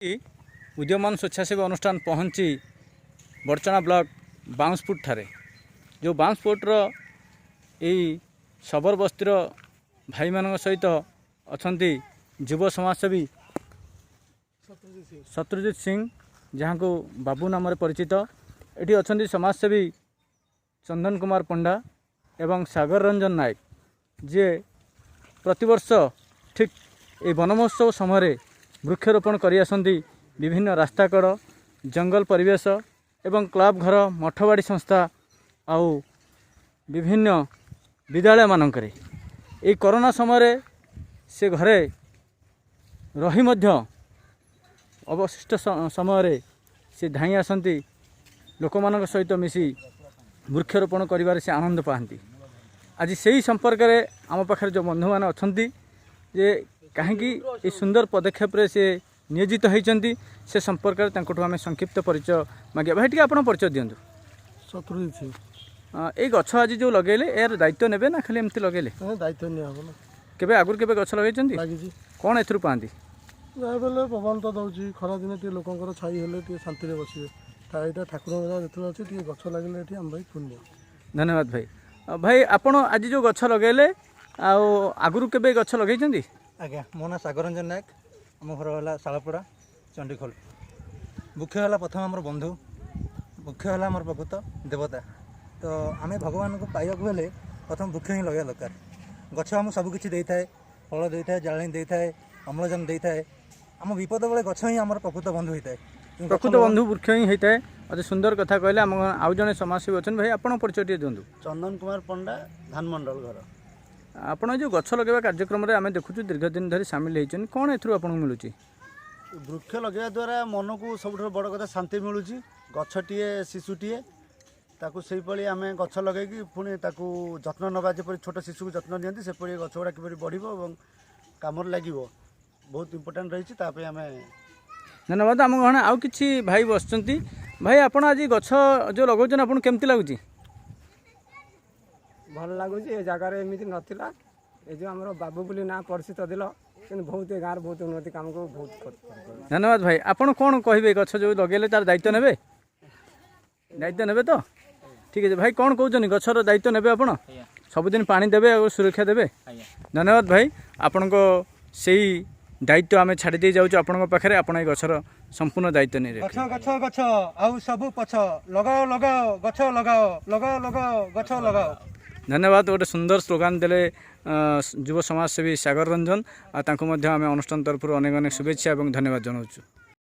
उद्यमान स्वेच्छासेवी अनुष्ठान पहुँची बड़चना ब्लॉक बाउंसपुट ठारे जो बाउंसपुटर यही शबर बस्तीर भाई मान सहित अच्छा युव समाजसेवी शत्रुजित सिंह जहाँ को बाबू नाम परिचित एटी अच्छा समाजसेवी चंदन कुमार पंडा एवं सागर रंजन नायक जे प्रतिवर्ष ठीक ये वन महोत्सव समय वृक्षरोपण करी आसंती विभिन्न रास्ताकड़ जंगल परिवेश एवं क्लब घर मठवाड़ी संस्था आउ विभिन्न विद्यालय मानक ये कोरोना समय से घरे रही मध्य अवशिष्ट समय से धाई आसंती लोक मान सहित मिसी वृक्षरोपण करिवार से आनंद पाती। आज से ही संपर्क में आम पाखे जो बंधु मैंने अच्छा जे कहीं सुंदर पदक्षेप से नियोजित होती से संपर्क में आम संक्षिप्त परिचय मागे भाई टी आप परिचय दिंतु। शत्रुजित सिंह ये गछ आज जो लगेले यार दायित्व ने ना खाली एमती लगेले दायित्व नहीं केबे आगुर केबे गछ लगे कौन एथुरु पाती बेले पवन तो दौर खरा दिन टे लोक छाई हेल्ले शांति बसवे यहाँ ठाकुर जो अच्छे गछ लगे आम भाई पुण्य। धन्यवाद भाई। भाई आपण आज जो गछ लगेले आगुरु केबे गछ लगे आज्ञा मो ना सागर रंजन नायक आम घर है शालपड़ा चंडीखोल वृक्ष है प्रथम आम बंधु वृक्ष है आम प्रकृत देवता तो आम भगवान को पाइबा बेले प्रथम वृक्ष ही लगे दरकार गछ आम सबकि दे था फल दे था जाणी दे था अम्लजान दे था आम विपद बेले गछ ही आम प्रकृत बंधु होता है प्रकृत बंधु वृक्ष ही होता है। अति सुंदर कथा कहले आम आउ जने समाजसेवी अच्छा भाई आप परिचय दिंतु। चंदन कुमार पंडा धानमंडल घर आपण जो गछ लगे कार्यक्रम में आम देखु दीर्घ दिन धरी सामिल होती कौन ए मिलूँ वृक्ष लगे द्वारा मन को सब बड़ कथा शांति मिलूँ गछटे शिशुटे ताकू से आम गछ लगे पुणी जत्न नवा जपरी छोट शिशु को जत्न नियंती से गछ गुड़ा किपरि बढ़िबो एवं काम लगे बहुत इम्पोर्टाट रही आम धन्यवाद। आम घर आउ कि भाई बस भाई आप आज गछ जो लगौन आप केमती लगुच भल लगुच ए जगार एमती नाला ये जो आम बाबू बोली ना परिचित दिल कि बहुत गाँव बहुत उन्नति काम को बहुत। धन्यवाद भाई। आपड़ कौन कहे गछ जो लगे तार दायित्व ने दायित्व ने तो ठीक है भाई कौन कहते गचर दायित्व ने आप सबुदिन पानी देवे और सुरक्षा देवे। धन्यवाद भाई आपण से दायित्व आम छाड़ी दे जाऊँ आपण पाखे आप गचर संपूर्ण दायित्व नहीं गछ गछ गछ आउ सब पछ लगाओ लगाओ गछ लगाओ लगाओ लगाओ गछ लगाओ। धन्यवाद। गोटे सुंदर स्लोगान देले युव समाजसेवी सागर रंजन आम अनुष्ठान तरफ अनेक अनेक शुभेच्छा और धन्यवाद जनाऊँ।